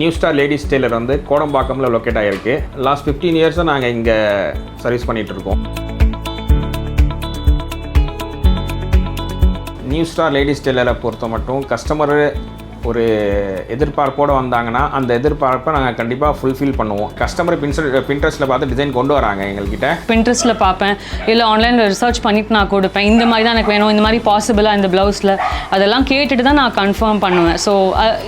New star ladies Taylor வந்து கோடம்பாக்கம்ல locate ஆகிருக்கு. Last 15 இயர்ஸாக நாங்கள் இங்கே சர்வீஸ் பண்ணிகிட்ருக்கோம். நியூ ஸ்டார் லேடிஸ் டெய்லரை பொறுத்த மட்டும் கஸ்டமர் ஒரு எதிர்பார்ப்போடு வந்தாங்கன்னா அந்த எதிர்பார்ப்பை நாங்கள் கண்டிப்பாக ஃபுல்ஃபில் பண்ணுவோம். கஸ்டமர் பின்ட்ரெஸ்ட்டில் பார்த்து டிசைன் கொண்டு வராங்க எங்கள்கிட்ட. பின்ட்ரெஸ்ட்டில் பார்ப்பேன், இல்லை ஆன்லைனில் ரிசர்ச் பண்ணிட்டு நான் கொடுப்பேன். இந்த மாதிரி தான் எனக்கு வேணும், இந்த மாதிரி பாசிபிளாக இந்த ப்ளவுஸில் அதெல்லாம் கேட்டுட்டு தான் நான் கன்ஃபார்ம் பண்ணுவேன். So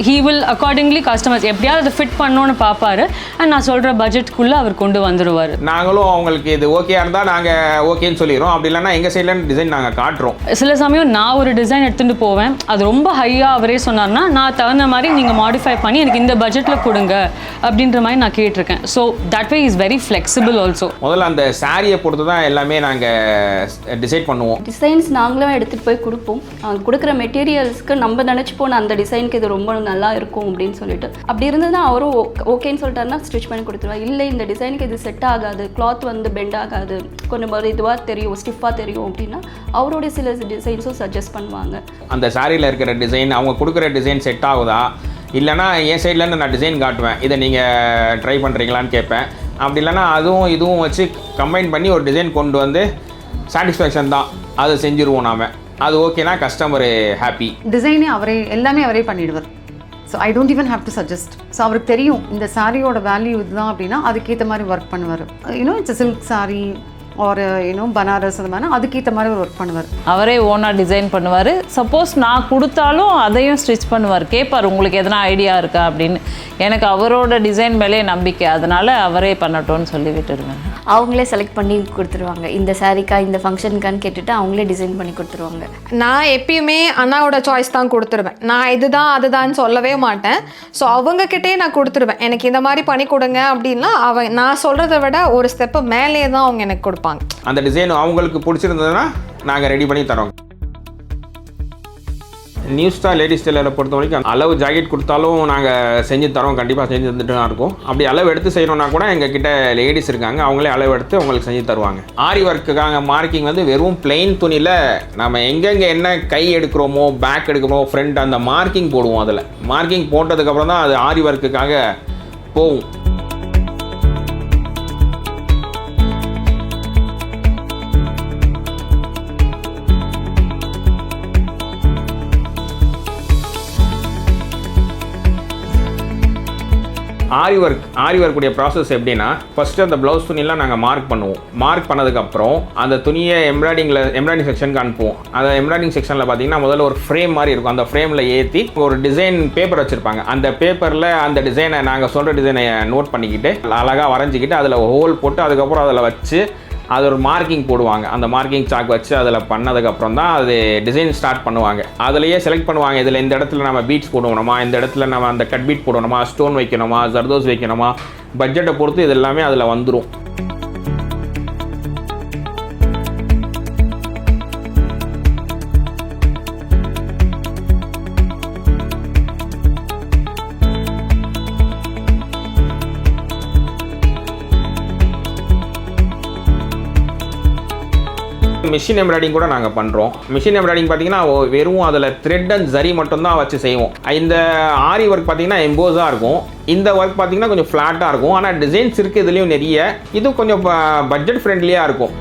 he will accordingly customers எப்படியாவது அதை ஃபிட் பண்ணணும்னு பார்ப்பாரு. அண்ட் நான் சொல்கிற பட்ஜெட்குள்ளே அவர் கொண்டு வந்துடுவார். நாங்களும் அவங்களுக்கு இது ஓகேயா இருந்தால் நாங்கள் ஓகேன்னு சொல்லிடுறோம். அப்படி இல்லைன்னா எங்கள் சைட்லேருந்து டிசைன் நாங்கள் காட்டுறோம். சில சமயம் நான் ஒரு டிசைன் எடுத்துகிட்டு போவேன், அது ரொம்ப ஹையாக அவரே சொன்னார்னா நான் தகுந்த மாதிரி நீங்கள் மாடிஃபை பண்ணி எனக்கு இந்த பட்ஜெட்டில் கொடுங்க அப்படின்ற மாதிரி நான் கேட்டிருக்கேன். So that way is very flexible also. முதல்ல அந்த சாரியை பொறுத்து தான் எல்லாமே நாங்கள் டிசைட் பண்ணுவோம். டிசைன்ஸ் நாங்களும் எடுத்துகிட்டு போய் கொடுப்போம். கொடுக்குற மெட்டீரியல்ஸ்க்கு நம்ம நினச்சி போன அந்த டிசைனுக்கு இது ரொம்ப நல்லா இருக்கும் அப்படின்னு சொல்லிட்டு, அப்படி இருந்ததுன்னா அவரும் ஓகேன்னு சொல்லிட்டாருன்னா ஸ்டிச் பண்ணி கொடுத்துருவா. இல்லை இந்த டிசைனுக்கு இது செட் ஆகாது, கிளாத் வந்து பெண்ட் ஆகாது, கொஞ்சம் ஒரு இதுவாக தெரியும், ஸ்டிஃபாக தெரியும் அப்படின்னா அவருடைய சில டிசைன்ஸும் சஜஸ்ட் பண்ணுவாங்க. அந்த சாரியில் இருக்கிற டிசைன் அவங்க கொடுக்குற டிசைன் செட் ஆகுதா, இல்லைனா என் சைட்லேருந்து நான் டிசைன் காட்டுவேன், இதை நீங்கள் ட்ரை பண்ணுறீங்களான்னு கேட்பேன். அப்படி இல்லைனா அதுவும் இதுவும் வச்சு கம்பைன் பண்ணி ஒரு டிசைன் கொண்டு வந்து சாட்டிஸ்ஃபேக்ஷன் தான் அதை செஞ்சுருவோம் நாம். அது ஓகேனா கஸ்டமர் ஹாப்பி. டிசைனே அவரே எல்லாமே அவரே பண்ணிடுவார். So I don't even have to suggest. So அவருக்கு தெரியும் இந்த சாரியோட வேல்யூ இதுதான் அப்படின்னா அதுக்கேற்ற மாதிரி ஒர்க் பண்ணுவார். இட்ஸ் சில்க் சாரி ஒரு பனாரஸ் அந்த மாதிரி அதுக்கேற்ற மாதிரி ஒரு ஒர்க் பண்ணுவார். அவரே ஓனாக டிசைன் பண்ணுவார். சப்போஸ் நான் கொடுத்தாலும் அதையும் ஸ்டிச் பண்ணுவார். கேட்பார் உங்களுக்கு எதனா ஐடியா இருக்கா அப்படின்னு. எனக்கு அவரோட டிசைன் மேலே நம்பிக்கை, அதனால் அவரே பண்ணட்டோன்னு சொல்லி விட்டுருவேன். அவங்களே செலக்ட் பண்ணி கொடுத்துருவாங்க. இந்த சாரிக்கா இந்த ஃபங்க்ஷனுக்கான்னு கேட்டுட்டு அவங்களே டிசைன் பண்ணி கொடுத்துருவாங்க. நான் எப்பயுமே அண்ணாவோட சாய்ஸ் தான் கொடுத்துருவேன். நான் இதுதான் அதுதான்னு சொல்லவே மாட்டேன். ஸோ அவங்கக்கிட்டே நான் கொடுத்துருவேன். எனக்கு இந்த மாதிரி பண்ணி கொடுங்க அப்படின்னா நான் சொல்கிறத விட ஒரு ஸ்டெப்பு மேலே தான் அவங்க எனக்கு கொடுப்பாங்க. அந்த டிசைன் அவங்களுக்கு பிடிச்சிருந்ததுன்னா நாங்கள் ரெடி பண்ணி தரோம். நியூ ஸ்டார் லேடிஸ் டெய்லரை பொறுத்த வரைக்கும் அளவு ஜாக்கெட் கொடுத்தாலும் நாங்கள் செஞ்சு தரோம், கண்டிப்பாக செஞ்சு தந்துட்டு தான் இருக்கோம். அப்படி அளவு எடுத்து செய்யணும்னா கூட எங்ககிட்ட லேடிஸ் இருக்காங்க, அவங்களே அளவு எடுத்து அவங்களுக்கு செஞ்சு தருவாங்க. ஆரி ஒர்க்குக்காக மார்க்கிங் வந்து வெறும் பிளெயின் துணியில் நம்ம எங்கெங்கே என்ன கை எடுக்கிறோமோ பேக் எடுக்கிறோமோ ஃப்ரண்ட் அந்த மார்க்கிங் போடுவோம். அதில் மார்க்கிங் போட்டதுக்கப்புறம் தான் அது ஆரி ஒர்க்குக்காக போகும். ஆரி ஒர்க்குடைய ப்ராசஸ் எப்படின்னா, ஃபஸ்ட்டு அந்த ப்ளவுஸ் துணியெல்லாம் நாங்கள் மார்க் பண்ணுவோம். மார்க் பண்ணதுக்கப்புறம் அந்த துணியை எம்ப்ராய்டிங் செக்ஷனுக்கு அனுப்புவோம். அந்த எம்ப்ராய்டிங் செக்ஷனில் பார்த்தீங்கன்னா முதல்ல ஒரு ஃப்ரேம் மாதிரி இருக்கும். அந்த ஃப்ரேமில் ஏற்றி ஒரு டிசைன் பேப்பர் வச்சுருப்பாங்க. அந்த பேப்பரில் அந்த டிசைனை நாங்கள் சொல்கிற டிசைனை நோட் பண்ணிக்கிட்டு அழகாக வரைஞ்சிக்கிட்டு அதில் ஹோல் போட்டு அதுக்கப்புறம் அதில் வச்சு அது ஒரு மார்க்கிங் போடுவாங்க. அந்த மார்க்கிங் சாக் வச்சு அதில் பண்ணதுக்கப்புறம் தான் அது டிசைன் ஸ்டார்ட் பண்ணுவாங்க. அதிலேயே செலக்ட் பண்ணுவாங்க, இதில் இந்த இடத்துல நம்ம பீட்ஸ் போடணுமா, இந்த இடத்துல நம்ம அந்த கட் பீட் போடணுமா, ஸ்டோன் வைக்கணுமா, ஜர்தோஸ் வைக்கணுமா, பட்ஜெட்டை பொறுத்து இது எல்லாமே அதில் வந்துடும். மிஷின் எம்ப்ராய்டிங் கூட நாங்கள் பண்ணுறோம். மிஷின் எம்ப்ராய்டிங் பார்த்தீங்கன்னா வெறும் அதில் த்ரெட் அண்ட் ஜரி மட்டும்தான் வச்சு செய்வோம். இந்த ஆரி ஒர்க் பார்த்தீங்கன்னா எம்போஸாக இருக்கும். இந்த ஒர்க் பார்த்தீங்கன்னா கொஞ்சம் ஃப்ளாட்டாக இருக்கும். ஆனால் டிசைன்ஸ் இருக்குது இதுலேயும் நிறைய. இது கொஞ்சம் பட்ஜெட் ஃப்ரெண்ட்லியாக இருக்கும்.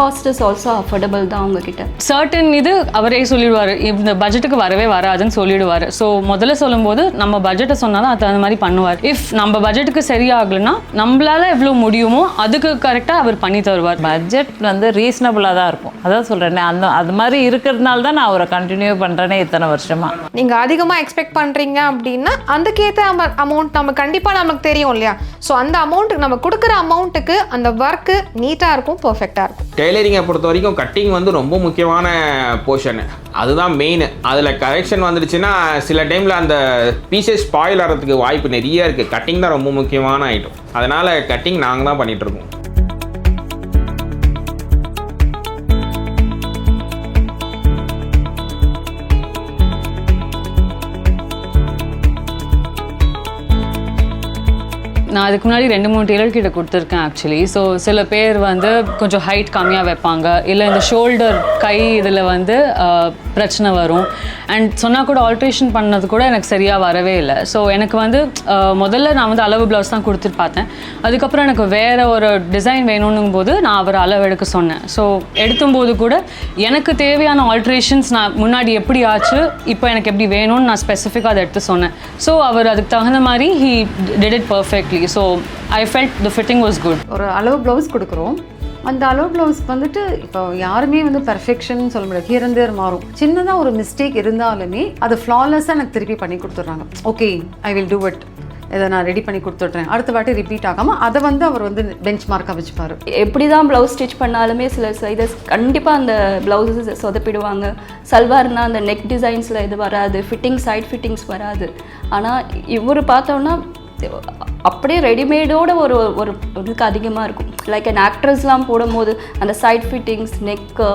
காஸ்ட் இஸ் ஆல்சோ அஃபோர்டபுள் தான் அவங்கக்கிட்ட. சர்டன் இது அவரே சொல்லிடுவார், இந்த பட்ஜெட்டுக்கு வரவே வராதுன்னு சொல்லிடுவார். ஸோ முதல்ல சொல்லும்போது நம்ம பட்ஜெட்டை சொன்னால் தான் அது அந்த மாதிரி பண்ணுவார். இஃப் நம்ம பட்ஜெட்டுக்கு சரியாகலைன்னா நம்மளால எவ்வளோ முடியுமோ அதுக்கு கரெக்டாக அவர் பண்ணி தருவார். பட்ஜெட் வந்து ரீசனபிளாக தான் இருக்கும். அதான் சொல்கிறேனே, அது மாதிரி இருக்கிறதுனால தான் நான் அவரை கண்டினியூ பண்ணுறேனே இத்தனை வருஷமாக. நீங்கள் அதிகமாக எக்ஸ்பெக்ட் பண்ணுறீங்க அப்படின்னா அதுக்கேற்ற அமௌண்ட் நம்ம கண்டிப்பாக நமக்கு தெரியும் இல்லையா? ஸோ அந்த அமௌண்ட்டுக்கு நம்ம கொடுக்குற அமௌண்ட்டுக்கு அந்த ஒர்க்கு நீட்டாக இருக்கும், பர்ஃபெக்டாக இருக்கும். டெய்லரிங்கை பொறுத்த வரைக்கும் கட்டிங் வந்து ரொம்ப முக்கியமான போர்ஷனு, அதுதான் மெயின். அதில் கரெக்ஷன் வந்துடுச்சுன்னா சில டைமில் அந்த பீசஸ் ஸ்பாயில் ஆகிறதுக்கு வாய்ப்பு நிறைய இருக்குது. கட்டிங் தான் ரொம்ப முக்கியமான ஐட்டம். அதனால் கட்டிங் நாங்கள் தான் பண்ணிகிட்ருக்கோம். நான் அதுக்கு முன்னாடி 2-3 டெய்லர் கிட்ட கொடுத்துருக்கேன் ஆக்சுவலி. ஸோ சில பேர் வந்து கொஞ்சம் ஹைட் கம்மியாக வைப்பாங்க, இல்லை இந்த ஷோல்டர் கை இதில் வந்து பிரச்சனை வரும். அண்ட் சொன்னால் கூட ஆல்ட்ரேஷன் பண்ணது கூட எனக்கு சரியாக வரவே இல்லை. ஸோ எனக்கு வந்து முதல்ல நான் வந்து அளவு ப்ளவுஸ் தான் கொடுத்துட்டு பார்த்தேன். அதுக்கப்புறம் எனக்கு வேறு ஒரு டிசைன் வேணும்னும் போது நான் அவர் அளவு எடுக்க சொன்னேன். ஸோ எடுத்தும்போது கூட எனக்கு தேவையான ஆல்ட்ரேஷன்ஸ் நான் முன்னாடி எப்படி ஆச்சு, இப்போ எனக்கு எப்படி வேணும்னு நான் ஸ்பெசிஃபிக்காக அதை எடுத்து சொன்னேன். ஸோ அவர் அதுக்கு தகுந்த மாதிரி he did it perfectly. So I felt the fitting was good. ஒரு அளவு ப்ளவுஸ் கொடுக்குறோம். அந்த அளவு ப்ளவுஸ் வந்துட்டு இப்போ யாருமே வந்து பெர்ஃபெக்ஷன் சொல்ல முடியாது, ஹியர் அண்ட் தேர் மாறும். சின்னதாக ஒரு மிஸ்டேக் இருந்தாலுமே அது ஃப்ளாலெஸ்ஸாக எனக்கு திருப்பி பண்ணி கொடுத்துட்றாங்க. Okay, I will do it, இதை நான் ரெடி பண்ணி கொடுத்துட்றேன், அடுத்த வாட்டி ரிப்பீட் ஆகாமல் அதை வந்து அவர் வந்து பெஞ்ச் மார்க்காக வச்சுப்பார். எப்படி தான் ப்ளவுஸ் ஸ்டிச் பண்ணாலுமே சில சைடஸ் கண்டிப்பாக அந்த ப்ளவுஸஸ் சொதப்பிடுவாங்க. சல்வார்னால் அந்த நெக் டிசைன்ஸில் இது வராது, ஃபிட்டிங் சைட் ஃபிட்டிங்ஸ் வராது. ஆனால் இவர் பார்த்தோன்னா அப்படியே ரெடிமேடோட ஒரு ஒரு இதுக்கு அதிகமாக இருக்கும். லைக் அண்ட் ஆக்ட்ரஸ்லாம் போடும்போது அந்த சைட் ஃபிட்டிங்ஸ் நெக்கு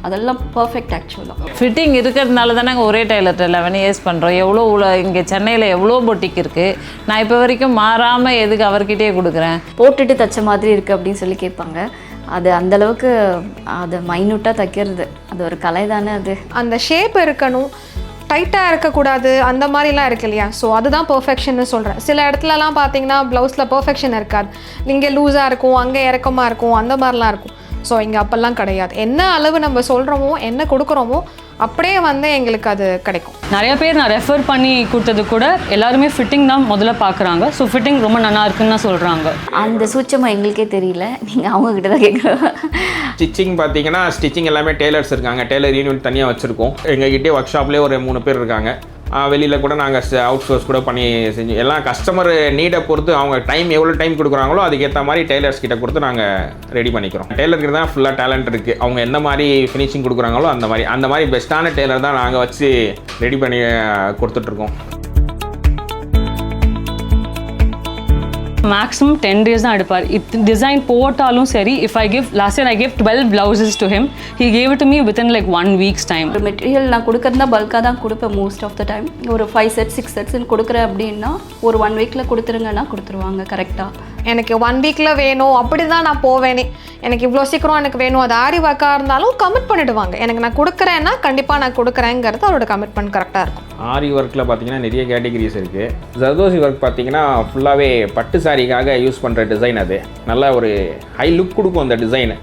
அதெல்லாம் பர்ஃபெக்ட். ஆக்சுவலாக ஃபிட்டிங் இருக்கிறதுனால தானே ஒரே டெய்லர்கிட்ட 11 இயர்ஸ் பண்ணுறோம். எவ்வளோ இங்கே சென்னையில் எவ்வளோ பொட்டிக் இருக்குது. நான் இப்போ வரைக்கும் மாறாமல் எதுக்கு அவர்கிட்டே கொடுக்குறேன். போட்டுட்டு தச்ச மாதிரி இருக்குது அப்படின்னு சொல்லி கேட்பாங்க. அது அந்தளவுக்கு அதை மைன்யூட்டாக தைக்கிறது அது ஒரு கலை தானே. அது அந்த ஷேப் இருக்கணும், டைட்டாக இருக்கக்கூடாது, அந்த மாதிரிலாம் இருக்கு இல்லையா. ஸோ அதுதான் பர்ஃபெக்ஷன்னு சொல்கிறேன். சில இடத்துலலாம் பார்த்தீங்கன்னா ப்ளவுஸில் பர்ஃபெக்ஷன் இருக்காது, இங்கே லூஸாக இருக்கும், அங்கே இறக்கமாக இருக்கும், அந்த மாதிரிலாம் இருக்கும். ஸோ இங்கே அப்போல்லாம் கிடையாது. என்ன அளவு நம்ம சொல்கிறோமோ என்ன கொடுக்குறோமோ அப்படியே வந்து எங்களுக்கு அது கிடைக்கும். நிறைய பேர் நான் ரெஃபர் பண்ணி கொடுத்தது கூட எல்லாருமே ஃபிட்டிங் தான் முதல்ல பார்க்குறாங்க. ஸோ ஃபிட்டிங் ரொம்ப நல்லா இருக்குன்னு தான் சொல்கிறாங்க. அந்த சூட்சமாக எங்களுக்கே தெரியல, நீங்கள் அவங்கக்கிட்ட தான் கேட்குறோம். ஸ்டிச்சிங் பார்த்தீங்கன்னா ஸ்டிச்சிங் எல்லாமே டெய்லர்ஸ் இருக்காங்க, டெய்லர் யூனிட் தனியாக வச்சுருக்கோம். எங்ககிட்டே ஒர்க் ஷாப்லேயே ஒரு 3 பேர் இருக்காங்க. வெளியில் கூட நாங்கள் அவுட் சோர்ஸ் கூட பண்ணி செஞ்சு எல்லாம் கஸ்டமர் நீடை பொறுத்து அவங்க எவ்வளோ டைம் கொடுக்குறாங்களோ அதுக்கேற்ற மாதிரி டெய்லர்ஸ் கிட்ட கொடுத்து நாங்கள் ரெடி பண்ணிக்கிறோம். டெய்லருக்கு தான் ஃபுல்லாக டேலண்ட் இருக்குது. அவங்க எந்த மாதிரி ஃபினிஷிங் கொடுக்குறாங்களோ அந்த மாதிரி பெஸ்ட்டான டெய்லர் தான் நாங்கள் வச்சு ரெடி பண்ணி கொடுத்துட்ருக்கோம். மேக்ஸிமம் 10 days தான் எடுப்பார். டிசைன் போட்டாலும் சரி, if I give last year I gave 12 blouses to him, he gave it to me within like 1 week's time. ஒரு மெட்டீரியல் நான் கொடுக்குறதா பல்காக தான் கொடுப்பேன் மோஸ்ட் ஆஃப் த டைம். ஒரு 5 sets 6 sets கொடுக்குறேன் அப்படின்னா ஒரு 1 weekல கொடுத்துருங்கன்னா கொடுத்துருவாங்க கரெக்டாக. எனக்கு 1 weekல வேணும் அப்படி தான் நான் போவேனே. எனக்கு இவ்வளோ சீக்கிரம் எனக்கு வேணும், அது ஆரி ஒர்க்காக இருந்தாலும் கமிட் பண்ணிவிடுவாங்க. எனக்கு நான் கொடுக்குறேன்னா கண்டிப்பாக நான் கொடுக்குறேங்கிறது அவரோட கமிட்மெண்ட் கரெக்டாக இருக்கும். ஆரி ஒர்க்கில் பார்த்தீங்கன்னா நிறைய கேட்டகரிஸ் இருக்குது. ஜர்தோசி ஒர்க் பார்த்தீங்கன்னா ஃபுல்லாகவே பட்டு சாரிக்காக யூஸ் பண்ணுற டிசைன். அது நல்லா ஒரு ஹை லுக் கொடுக்கும் அந்த டிசைனு.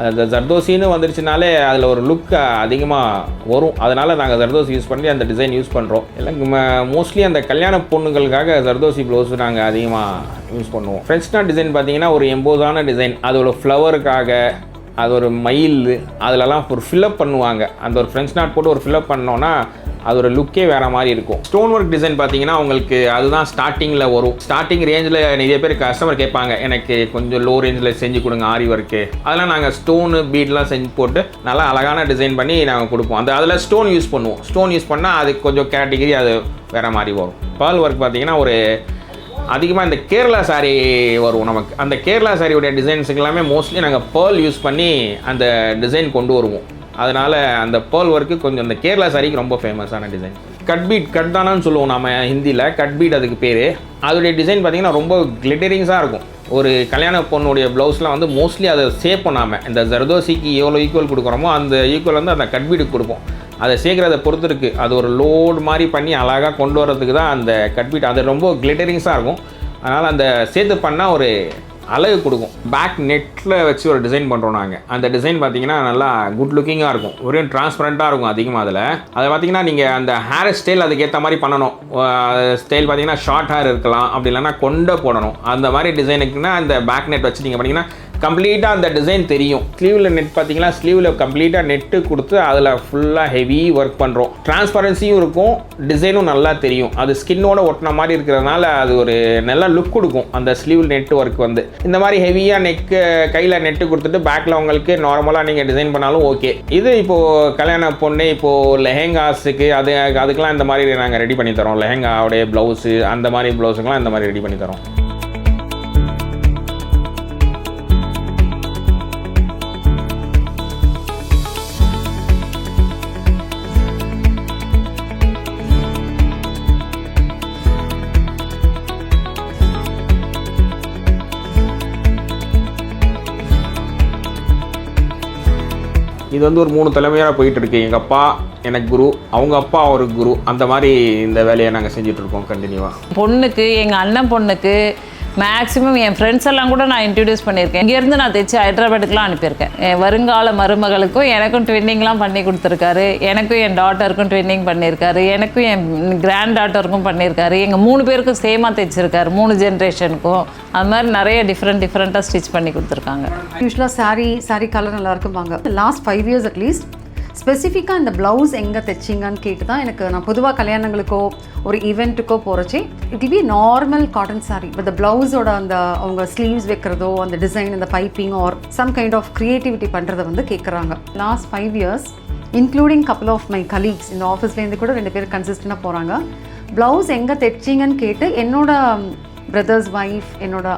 அந்த ஜர்தோசின்னு வந்துருச்சுனாலே அதில் ஒரு லுக் அதிகமாக வரும். அதனால் நாங்கள் ஜர்தோசி யூஸ் பண்ணி அந்த டிசைன் யூஸ் பண்ணுறோம். எல்லாம் மோஸ்ட்லி அந்த கல்யாண பொண்ணுங்களுக்காக ஜர்தோசி ப்ளவுஸ் நாங்கள் அதிகமாக யூஸ் பண்ணுவோம். ஃப்ரெஞ்ச் நாட் டிசைன் பார்த்தீங்கன்னா ஒரு எம்போஸான டிசைன். அது ஒரு ஃப்ளவருக்காக, அது ஒரு மயில், அதிலலாம் ஒரு ஃபில்லப் பண்ணுவாங்க. அந்த ஒரு ஃப்ரெஞ்ச் நாட் போட்டு ஒரு ஃபில்லப் பண்ணோன்னா அது ஒரு லுக்கே வேறு மாதிரி இருக்கும். ஸ்டோன் ஒர்க் டிசைன் பார்த்தீங்கன்னா உங்களுக்கு அதுதான் ஸ்டார்டிங்கில் வரும். ஸ்டார்டிங் ரேஞ்சில் நிறைய பேர் கஸ்டமர் கேட்பாங்க, எனக்கு கொஞ்சம் லோ ரேஞ்சில் செஞ்சு கொடுங்க ஆரி ஒர்க்கு. அதெல்லாம் நாங்கள் ஸ்டோனு பீட்லாம் செஞ்சு போட்டு நல்லா அழகான டிசைன் பண்ணி நாங்கள் கொடுப்போம். அதில் ஸ்டோன் யூஸ் பண்ணுவோம். ஸ்டோன் யூஸ் பண்ணால் அதுக்கு கொஞ்சம் கேட்டகிரி அது வேறு மாதிரி வரும். பேர்ல் ஒர்க் பார்த்தீங்கன்னா ஒரு அதிகமாக இந்த கேரளா சாரீ வரும் நமக்கு. அந்த கேரளா சாரியோடைய டிசைன்ஸுக்கு எல்லாமே மோஸ்ட்லி நாங்கள் பேர்ல் யூஸ் பண்ணி அந்த டிசைன் கொண்டு வருவோம். அதனால் அந்த பேர்ல் ஒர்க்கு கொஞ்சம் அந்த கேரளா சாரிக்கு ரொம்ப ஃபேமஸான டிசைன். கட் பீட், கட் தானான்னு சொல்லுவோம் நம்ம ஹிந்தியில், கட் பீட் அதுக்கு பேர். அதோடைய டிசைன் பார்த்திங்கன்னா ரொம்ப கிளிட்டரிங்ஸாக இருக்கும். ஒரு கல்யாண பொண்ணுடைய ப்ளவுஸ்லாம் வந்து மோஸ்ட்லி அதை சேவ் பண்ணாமல் இந்த ஜர்தோசிக்கு எவ்வளோ ஈக்குவல் கொடுக்குறோமோ அந்த ஈக்குவல் வந்து அந்த கட் பீட்டுக்கு கொடுப்போம். அதை சேர்க்குறத பொறுத்து இருக்குது. அது ஒரு லோடு மாதிரி பண்ணி அழகாக கொண்டு வரதுக்கு தான் அந்த கட் பீட். அது ரொம்ப கிளிட்டரிங்ஸாக இருக்கும். அதனால் அந்த சேர்த்து பண்ணால் ஒரு அழகு கொடுக்கும். பேக் நெட்டில் வச்சு ஒரு டிசைன் பண்ணுறோம் நாங்கள். அந்த டிசைன் பார்த்தீங்கன்னா நல்லா குட் லுக்கிங்காக இருக்கும், ஒரே டிரான்ஸ்பரண்ட்டாக இருக்கும் அதிகமாக. அதை பார்த்தீங்கன்னா நீங்கள் அந்த ஹேர் ஸ்டைல் அதுக்கேற்ற மாதிரி பண்ணணும். ஸ்டைல் பார்த்தீங்கன்னா ஷார்ட் ஹேர் இருக்கலாம், அப்படி இல்லைன்னா கொண்டை போடணும். அந்த மாதிரி டிசைனுக்குன்னா அந்த பேக் நெட் வச்சு நீங்கள் பண்ணிங்கன்னா கம்ப்ளீட்டாக அந்த டிசைன் தெரியும். ஸ்லீவில் நெட் பார்த்தீங்கன்னா ஸ்லீவில் கம்ப்ளீட்டாக நெட்டு கொடுத்து அதில் ஃபுல்லாக ஹெவி ஒர்க் பண்ணுறோம். டிரான்ஸ்பரன்சியும் இருக்கும், டிசைனும் நல்லா தெரியும். அது ஸ்கின்னோட ஒட்டின மாதிரி இருக்கிறதுனால அது ஒரு நல்ல லுக் கொடுக்கும் அந்த ஸ்லீவ் நெட் ஒர்க் வந்து. இந்த மாதிரி ஹெவியாக நெக்கு கையில் நெட்டு கொடுத்துட்டு பேக்கில் உங்களுக்கு நார்மலாக நீங்கள் டிசைன் பண்ணாலும் ஓகே. இது இப்போது கல்யாண பொண்ணு இப்போது லெஹெங்காஸுக்கு அதுக்கெலாம் இந்த மாதிரி நாங்கள் ரெடி பண்ணி தரோம். லெஹெங்காவுடைய ப்ளவுஸு அந்த மாதிரி ப்ளவுஸுக்கெலாம் இந்த மாதிரி ரெடி பண்ணி தரோம். இது வந்து ஒரு 3 தலைமையாக போயிட்டு இருக்கு. எங்கள் அப்பா எனக்கு குரு, அவங்க அப்பா ஒரு குரு, அந்த மாதிரி இந்த வேலையை நாங்கள் செஞ்சிட்ருக்கோம் கண்டினியூவாக. பொண்ணுக்கு, எங்கள் அண்ணன் பொண்ணுக்கு, மேக்ஸிமம் என் ஃப்ரெண்ட்ஸ் எல்லாம் கூட நான் இன்ட்ரடியூஸ் பண்ணியிருக்கேன். இங்கேருந்து நான் தைச்சி ஹைதராபாத்துக்குலாம் அனுப்பியிருக்கேன். என் வருங்கால மருமகளுக்கும் எனக்கும் ட்வின்னிங்லாம் பண்ணி கொடுத்துருக்காரு. எனக்கும் என் டாட்டருக்கும் ட்வின்னிங் பண்ணியிருக்காரு. எனக்கும் என் கிராண்ட் டாட்டருக்கும் பண்ணியிருக்காரு. எங்கள் 3 பேருக்கும் சேமாக தைச்சிருக்காரு, 3 ஜென்ரேஷனுக்கும். அது மாதிரி நிறைய டிஃப்ரெண்ட்டாக ஸ்டிச் பண்ணி கொடுத்துருக்காங்க. யூஸ்வலாக சாரீ கலர் நல்லா இருக்கும்பாங்க. லாஸ்ட் 5 years அட்லீஸ்ட் ஸ்பெசிஃபிக்காக இந்த ப்ளவுஸ் எங்கே தைச்சிங்கன்னு கேட்டு தான் எனக்கு, நான் பொதுவாக கல்யாணங்களுக்கோ ஒரு ஈவெண்ட்டுக்கோ போகிறச்சி it will be normal cotton sari, but the ப்ளவுஸோட அந்த அவங்க ஸ்லீவ்ஸ் வைக்கிறதோ, அந்த டிசைன், அந்த piping or some kind of creativity பண்ணுறதை வந்து கேட்குறாங்க. Last 5 years including couple of my colleagues இந்த ஆஃபீஸ்லேருந்து கூட 2 பேர் கன்சிஸ்டண்டாக போகிறாங்க. ப்ளவுஸ் எங்கே தைச்சிங்கன்னு கேட்டு என்னோட பிரதர்ஸ் ஒய்ஃப்,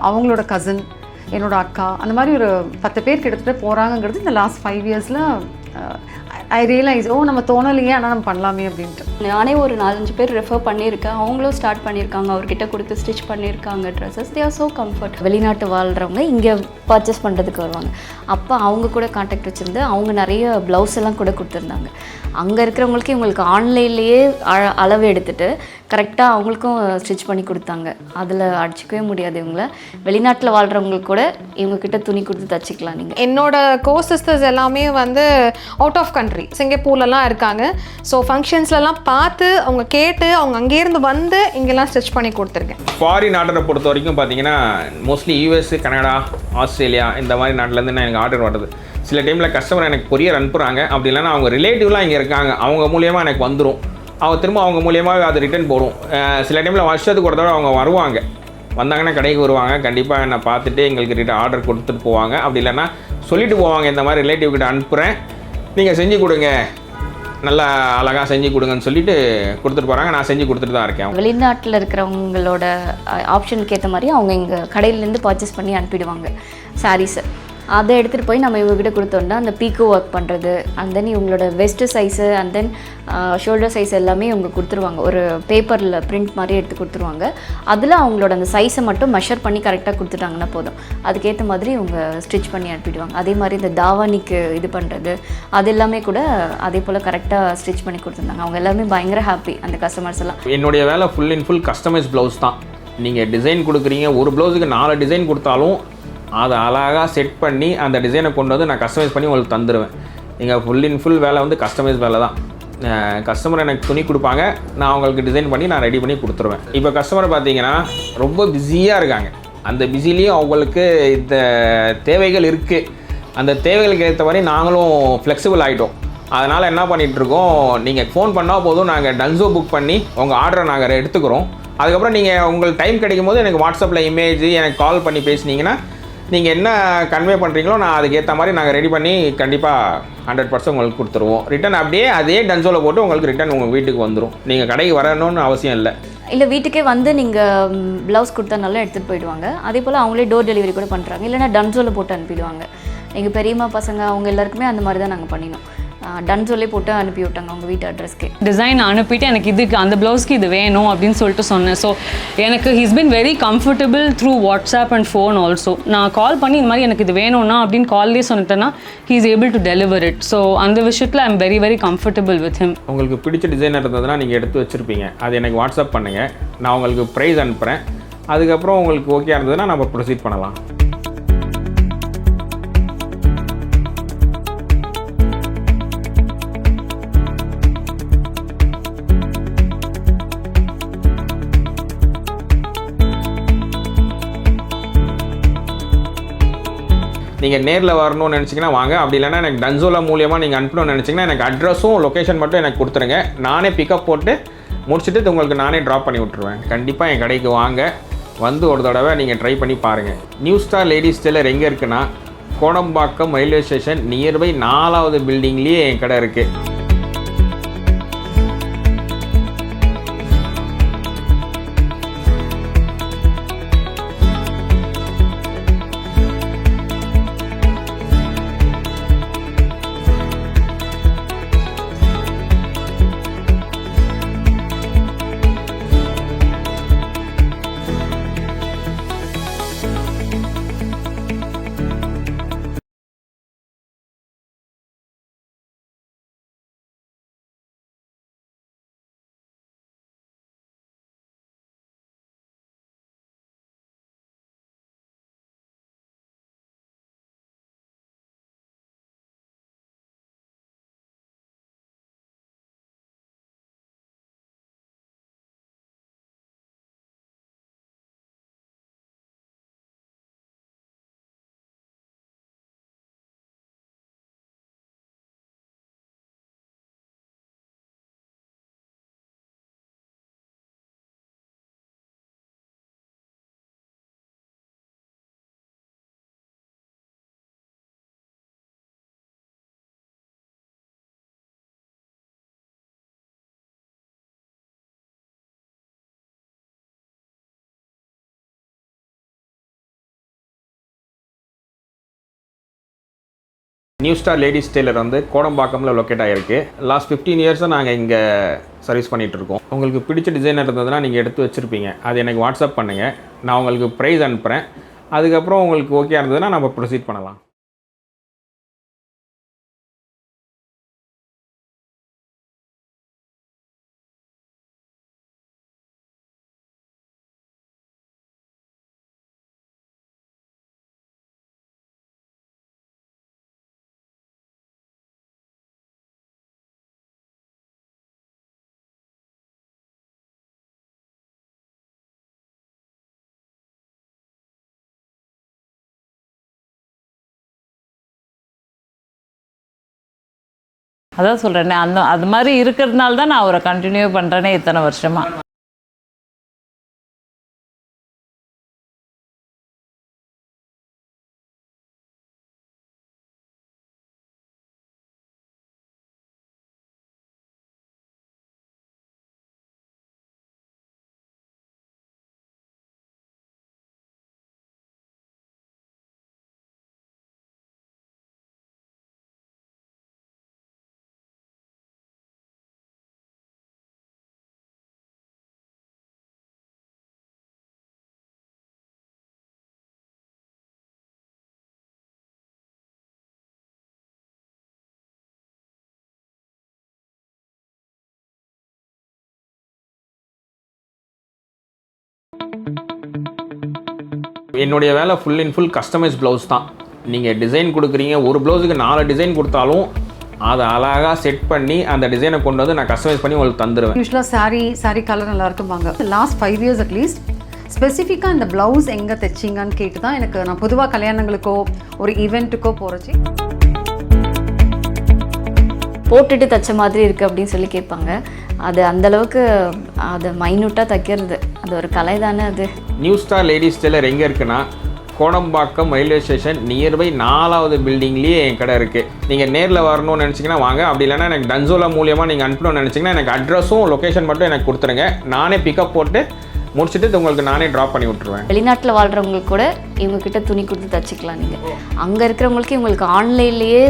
அவங்களோட கசின், என்னோட அக்கா, அந்த மாதிரி ஒரு 10 பேர் கிட்டத்தட்ட போகிறாங்கங்கிறது இந்த லாஸ்ட் 5 yearsல ஐ ரியலைஸ், நம்ம தோணலையே ஆனால் நம்ம பண்ணலாமே அப்படின்ட்டு. நானே ஒரு 4-5 பேர் ரெஃபர் பண்ணியிருக்கேன். அவங்களும் ஸ்டார்ட் பண்ணியிருக்காங்க, அவர்கிட்ட கொடுத்து ஸ்டிச் பண்ணியிருக்காங்க dresses. They are so comfort. வெளிநாட்டு வாழ்கிறவங்க இங்கே பர்ச்சேஸ் பண்ணுறதுக்கு வருவாங்க. அப்போ அவங்க கூட காண்டாக்ட் வச்சுருந்து அவங்க நிறைய ப்ளவுஸ் எல்லாம் கூட கொடுத்துருந்தாங்க. அங்கே இருக்கிறவங்களுக்கு இவங்களுக்கு ஆன்லைன்லேயே அளவு எடுத்துகிட்டு கரெக்டாக அவங்களுக்கும் ஸ்டிச் பண்ணி கொடுத்தாங்க. அதில் அடிச்சிக்கவே முடியாது இவங்கள. வெளிநாட்டில் வாழ்கிறவங்களுக்கு கூட இவங்கக்கிட்ட துணி கொடுத்து தச்சுக்கலாம் நீங்கள். என்னோட கோ-சிஸ்டர்ஸ் எல்லாமே வந்து அவுட் ஆஃப் கண்ட்ரி, சிங்கப்பூர்லலாம் இருக்காங்க. ஸோ ஃபங்க்ஷன்ஸ்லலாம் பார்த்து அவங்க கேட்டு அவங்க அங்கேருந்து வந்து இங்கெல்லாம் ஸ்டிச் பண்ணி கொடுத்துருக்கேன். ஃபாரின் ஆர்டரை பொறுத்த வரைக்கும் பார்த்தீங்கன்னா மோஸ்ட்லி US, கனடா, ஆஸ்திரேலியா இந்த மாதிரி நாட்டிலேருந்து எனக்கு ஆர்டர் வருது. சில டைமில் கஸ்டமர் எனக்கு கொரியர் அனுப்புகிறாங்க, அப்படி இல்லைன்னா அவங்க ரிலேட்டிவ்லாம் இங்கே இருக்காங்க, அவங்க மூலியமாக எனக்கு வந்துடும். திரும்ப அவங்க மூலியமாக அது ரிட்டர்ன் போடும். சில டைமில் வருஷத்துக்கு ஒரு தடவை அவங்க வருவாங்க, வந்தாங்கன்னா கடைக்கு வருவாங்க, கண்டிப்பாக என்னை பார்த்துட்டு எங்களுக்கு ரிட்டர்ன் ஆர்டர் கொடுத்துட்டு போவாங்க. அப்படி இல்லைன்னா சொல்லிட்டு போவாங்க, இந்த மாதிரி ரிலேட்டிவ் கிட்ட அனுப்புகிறேன், நீங்கள் செஞ்சு கொடுங்க, நல்லா அழகாக செஞ்சு கொடுங்கன்னு சொல்லிட்டு கொடுத்துட்டு போகிறாங்க. நான் செஞ்சு கொடுத்துட்டு தான் இருக்கேன். வெளிநாட்டில் இருக்கிறவங்களோட ஆப்ஷனுக்கு ஏற்ற மாதிரி அவங்க எங்கள் கடையிலேருந்து பர்ச்சேஸ் பண்ணி அனுப்பிடுவாங்க சாரீஸை. அதை எடுத்துகிட்டு போய் நம்ம இவங்ககிட்ட கொடுத்தோம்னா அந்த பீக்கோ ஒர்க் பண்ணுறது, அண்ட் தென் இவங்களோட waist size, and then shoulder size எல்லாமே இவங்க கொடுத்துருவாங்க. ஒரு பேப்பரில் பிரிண்ட் மாதிரி எடுத்து கொடுத்துருவாங்க. அதில் அவங்களோட அந்த சைஸை மட்டும் மெஷர் பண்ணி கரெக்டாக கொடுத்துட்டாங்கன்னா போதும், அதுக்கேற்ற மாதிரி இவங்க ஸ்டிச் பண்ணி அனுப்பிடுவாங்க. அதே மாதிரி இந்த தாவானிக்கு இது பண்ணுறது, அது எல்லாமே கூட அதே போல் கரெக்டாக ஸ்டிச் பண்ணி கொடுத்துருந்தாங்க. அவங்க எல்லாமே பயங்கர ஹாப்பி, அந்த கஸ்டமர்ஸ் எல்லாம். என்னுடைய வேலை full and full customise blouse தான். நீங்கள் டிசைன் கொடுக்குறீங்க, ஒரு ப்ளவுஸுக்கு 4 டிசைன் கொடுத்தாலும் அதை அழகாக செட் பண்ணி அந்த டிசைனை கொண்டு வந்து நான் கஸ்டமைஸ் பண்ணி உங்களுக்கு தந்துடுவேன். நீங்கள் ஃபுல் அண்ட் ஃபுல் வேலை வந்து கஸ்டமைஸ் வேலை தான். கஸ்டமர் எனக்கு துணி கொடுப்பாங்க, நான் அவங்களுக்கு டிசைன் பண்ணி நான் ரெடி பண்ணி கொடுத்துருவேன். இப்போ கஸ்டமர் பார்த்தீங்கன்னா ரொம்ப பிஸியாக இருக்காங்க. அந்த பிஸிலையும் அவங்களுக்கு இந்த தேவைகள் இருக்குது. அந்த தேவைகளுக்கு ஏற்ற மாதிரி நாங்களும் ஃப்ளெக்சிபிள் ஆகிட்டோம். அதனால் என்ன பண்ணிகிட்ருக்கோம், நீங்கள் ஃபோன் பண்ணால் போதும், நாங்கள் டன்ஸோ புக் பண்ணி உங்கள் ஆர்டரை நாங்கள் எடுத்துக்கிறோம். அதுக்கப்புறம் நீங்கள் உங்களுக்கு டைம் கிடைக்கும் போது எனக்கு வாட்ஸ்அப்பில் இமேஜ் எனக்கு கால் பண்ணி பேசுனீங்கன்னா நீங்கள் என்ன கன்வே பண்ணுறீங்களோ நான் அதுக்கேற்ற மாதிரி நாங்கள் ரெடி பண்ணி கண்டிப்பாக 100% உங்களுக்கு கொடுத்துருவோம். ரிட்டன் அப்படியே அதே டன்ஸோவில் போட்டு உங்களுக்கு ரிட்டன் உங்கள் வீட்டுக்கு வந்துடும். நீங்கள் கடைக்கு வரணும்னு அவசியம் இல்லை. இல்லை, வீட்டுக்கே வந்து நீங்கள் ப்ளவுஸ் கொடுத்தனால எடுத்துகிட்டு போயிடுவாங்க. அதே போல் அவங்களே டோர் டெலிவரி கூட பண்ணுறாங்க, இல்லைனா டன்ஸோவில் போட்டு அனுப்பிடுவாங்க. எங்கள் பெரியம்மா பசங்க அவங்க எல்லாருக்குமே அந்த மாதிரி தான் நாங்கள் பண்ணினோம். டன்ஸோலே போட்டு அனுப்பி விட்டாங்க அவங்க வீட்டு அட்ரஸ்க்கு. டிசைன் அனுப்பிட்டு எனக்கு இதுக்கு அந்த ப்ளவுஸ்க்கு இது வேணும் அப்படின்னு சொல்லிட்டு சொன்னேன். ஸோ எனக்கு he's been very comfortable through WhatsApp and phone also. நான் கால் பண்ணி இந்த மாதிரி எனக்கு இது வேணும்னா அப்படின்னு கால்லேயே சொன்னிட்டேன்னா he is able to deliver it. So அந்த விஷயத்தில் I am very very comfortable with him. உங்களுக்கு பிடிச்ச டிசைன் இருந்ததுன்னா நீங்கள் எடுத்து வச்சுருப்பீங்க, அது எனக்கு வாட்ஸ்அப் பண்ணுங்கள், நான் உங்களுக்கு ப்ரைஸ் அனுப்புகிறேன். அதுக்கப்புறம் உங்களுக்கு ஓகே இருந்ததுன்னா நம்ம ப்ரொசீட் பண்ணலாம். நீங்கள் நேரில் வரணும்னு நினச்சிங்கன்னா வாங்க, அப்படி இல்லைன்னா எனக்கு டன்ஸோலா மூலியமாக நீங்கள் அனுப்பணும்னு நினச்சிங்கன்னா எனக்கு அட்ரஸும் லொக்கேஷன் மட்டும் எனக்கு கொடுத்துருங்க, நானே பிக்கப் போட்டு முடிச்சுட்டு உங்களுக்கு நானே ட்ராப் பண்ணி விட்ருவேன். கண்டிப்பாக என் கடைக்கு வாங்க, வந்து ஒரு தடவை நீங்கள் ட்ரை பண்ணி பாருங்கள். நியூ ஸ்டார் லேடிஸ் டெய்லர் எங்கே இருக்குன்னா கோடம்பாக்கம் ரயில்வே ஸ்டேஷன் நியர்பை 4வது பில்டிங்லேயே என் கடை இருக்குது. நியூ ஸ்டார் லேடிஸ் டெய்லர் வந்து கோடம்பாக்கம்ல லொக்கேட் ஆகிருக்கு. லாஸ்ட் 15 இயர்ஸாக நாங்கள் இங்கே சர்வீஸ் பண்ணிகிட்டு இருக்கோம். உங்களுக்கு பிடிச்ச டிசைன் இருந்ததுன்னா நீங்கள் எடுத்து வச்சுருப்பீங்க, அது எனக்கு வாட்ஸ்அப் பண்ணுங்கள், நான் உங்களுக்கு ப்ரைஸ் அனுப்புகிறேன். அதுக்கப்புறம் உங்களுக்கு ஓகே இருந்ததுன்னா நம்ம ப்ரொசீட் பண்ணலாம். அதான் சொல்கிறேனே, அது மாதிரி இருக்கிறதுனால தான் நான் அவரை கண்டினியூ பண்ணுறேனே இத்தனை வருஷமாக. என்னுடைய வேலை full and full customise blouse தான். நீங்கள் டிசைன் கொடுக்குறீங்க, ஒரு ப்ளவுஸுக்கு 4 டிசைன் கொடுத்தாலும் அதை அழகாக செட் பண்ணி அந்த டிசைனை கொண்டு வந்து நான் கஸ்டமைஸ் பண்ணி உங்களுக்கு தந்துடுவேன். யூஸ்வலாக சாரீ கலர் நல்லா இருக்கும்பாங்க. லாஸ்ட் 5 இயர்ஸ் அட்லீஸ்ட் ஸ்பெசிஃபிக்காக இந்த ப்ளவுஸ் எங்கே தைச்சிங்கன்னு கேட்டு தான் எனக்கு, நான் பொதுவாக கல்யாணங்களுக்கோ ஒரு ஈவெண்ட்டுக்கோ போகிறச்சி போட்டுட்டு தைச்ச மாதிரி இருக்குது அப்படின்னு சொல்லி கேட்பாங்க. அது அந்தளவுக்கு அதை மைன்யூட்டாக தைக்கிறது அது ஒரு கலை தானே. அது நியூ ஸ்டார் லேடிஸ் டெய்லர் எங்கே இருக்குன்னா, கோடம்பாக்கம் ரயில்வே ஸ்டேஷன் நியர்பை 4வது பில்டிங்லேயே என் கடை இருக்குது. நீங்கள் நேரில் வரணும்னு நினச்சிங்கன்னா வாங்க, அப்படி இல்லைன்னா எனக்கு டன்சோலா மூலியமாக நீங்கள் அனுப்பணும்னு நினச்சிங்கன்னா எனக்கு அட்ரஸும் லொக்கேஷன் மட்டும் எனக்கு கொடுத்துருங்க. நானே பிக்கப் போட்டு முடிச்சுட்டு உங்களுக்கு நானே ட்ராப் பண்ணி விட்டுருவேன். வெளிநாட்டில் வாழ்கிறவங்களுக்கு கூட இவங்கக்கிட்ட துணி கொடுத்து தச்சுக்கலாம். நீங்கள் அங்கே இருக்கிறவங்களுக்கு இவங்களுக்கு ஆன்லைன்லேயே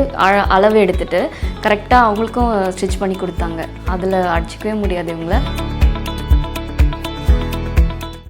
அளவு எடுத்துகிட்டு கரெக்டாக அவங்களுக்கும் ஸ்டிச் பண்ணி கொடுத்தாங்க. அதில் அடிச்சிக்கவே முடியாது இவங்கள.